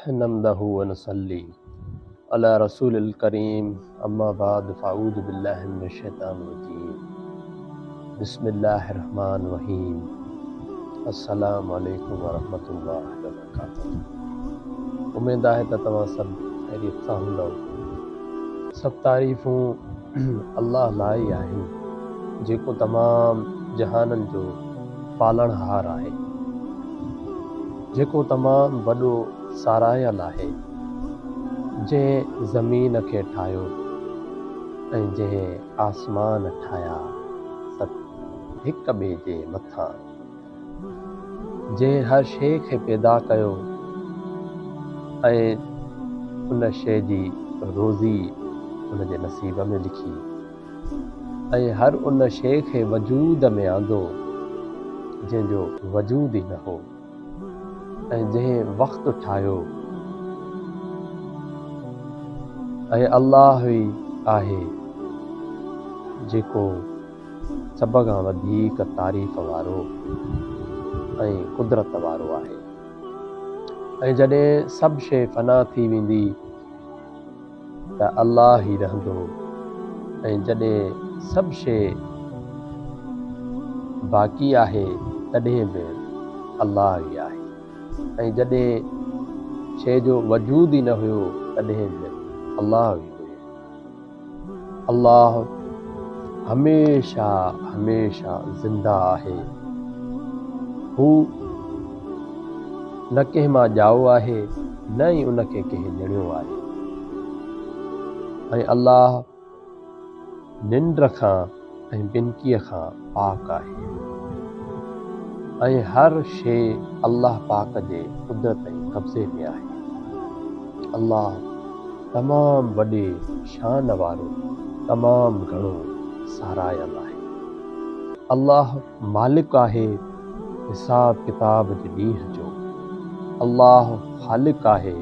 नमदहु व नसल्ली अला रसूलिल करीम अम्मा बाद फ़अऊज़ु बिल्लाहि मिनश शैतानिर रजीम बिस्मिल्लाहिर रहमानिर रहीम अस्सलामु अलैकुम व रहमतुल्लाहि व बरकातुहू। उम्मीद आहे त तव्हां सभु ख़ैरियत सां हूंदव। सभु तारीफ़ूं अल्लाह लाइ ई आहिनि जेको तमामु जहाननि जो पालणहार आहे, जेको तमामु वॾो सारायल आहे, जंहिं ज़मीन खे ठाहियो ऐं जंहिं आसमान ठाहिया सभु हिक ॿिए जे मथां, जंहिं हर शइ खे पैदा कयो ऐं उन शइ जी रोज़ी उन जे नसीब में लिखी ऐं हर उन शइ खे वजूद में आंदो जंहिंजो वजूद ई न हो, ऐं जंहिं वक़्तु ठाहियो ऐं अल्लाह ई आहे जेको सभ खां वधीक तारीफ़ वारो ऐं कुदरत वारो आहे। ऐं जॾहिं सभु शइ फ़ना थी वेंदी त अल्लाह ई रहंदो, ऐं जॾहिं सभु शइ बाक़ी आहे तॾहिं बि अल्लाह ई आहे, ऐं जॾहिं शइ जो वजूद ई न हुयो तॾहिं बि अल्लाह ई हुयो। अल्लाह हमेशा हमेशा ज़िंदा आहे। हू न कंहिं मां ॼाओ आहे, न ई उनखे कंहिं ॼणियो आहे। ऐं अल्लाह निंड खां ऐं बिनकीअ खां पाक आहे, ऐं हर शइ अल्लाह पाक जे कुदरत ऐं कब्ज़े में आहे। अल्लाह तमामु वॾे शान वारो, तमामु घणो सारायल आहे। अल्लाह मालिक आहे हिसाब किताब जे ॾींहं जो। अल्लाह ख़ालिक आहे,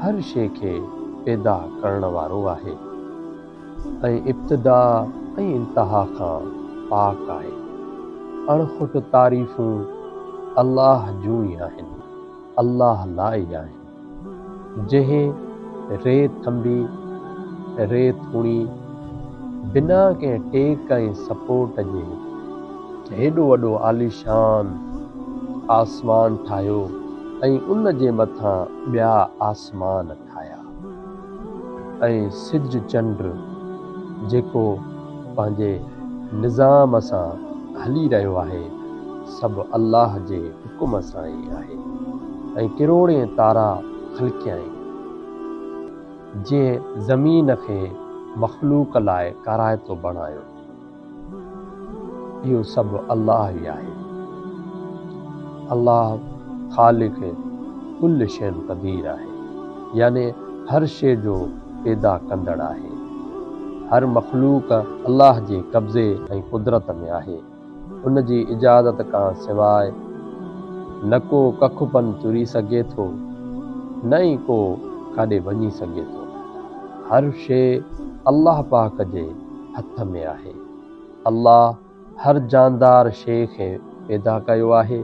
हर शइ खे पैदा करण वारो आहे, ऐं इब्तिदा ऐं इंतहा खां पाक आहे। अणखुट तारीफ़ूं अल्लाह जूं ई आहिनि, अल्लाह लाइ ई आहिनि। जंहिं रेत थंभी, रेत हुणी, बिना कंहिं टेक ऐं सपोर्ट जे हेॾो वॾो आलीशान आसमान ठाहियो ऐं उन जे मथां ॿिया आसमान ठाहिया, ऐं सिज चंड जेको पंहिंजे निज़ाम सां हली रहियो आहे, सभु अल्लाह जे हुकुम सां ई आहे। ऐं किरोड़े तारा ख़लक़ियाईं, जंहिं ज़मीन खे मख़लूक लाइ काराइतो बणायो, इहो सभु अल्लाह ई आहे। अल्लाह ख़ालिक़ कुल शैइन क़दीर आहे, याने हर शइ जो पैदा कंदड़ आहे। हर मख़लूक अल्लाह जे कब्ज़े ऐं कुदरत में आहे। उन जी इजाज़त खां सवाइ न को कखुपन चुरी सघे थो, न ई को काॾे वञी सघे थो। हर शइ अल्लाह पाक जे हथ में आहे। अल्लाह हर जानदार शइ खे पैदा कयो आहे,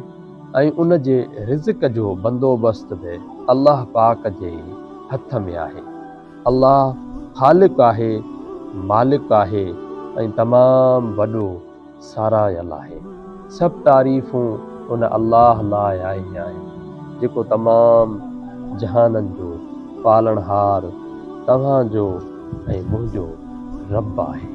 ऐं उन जे रिज़्क़ जो बंदोबस्त बि अल्लाह पाक जे हथ में आहे। अल्लाह ख़ालिक़ आहे, मालिक आहे, ऐं तमामु वॾो सारायल आहे। सभु तारीफ़ूं उन अल्लाह लाइ आहिनि जेको तमामु जहाननि जो पालणहार, तव्हांजो ऐं मुंहिंजो रब आहे।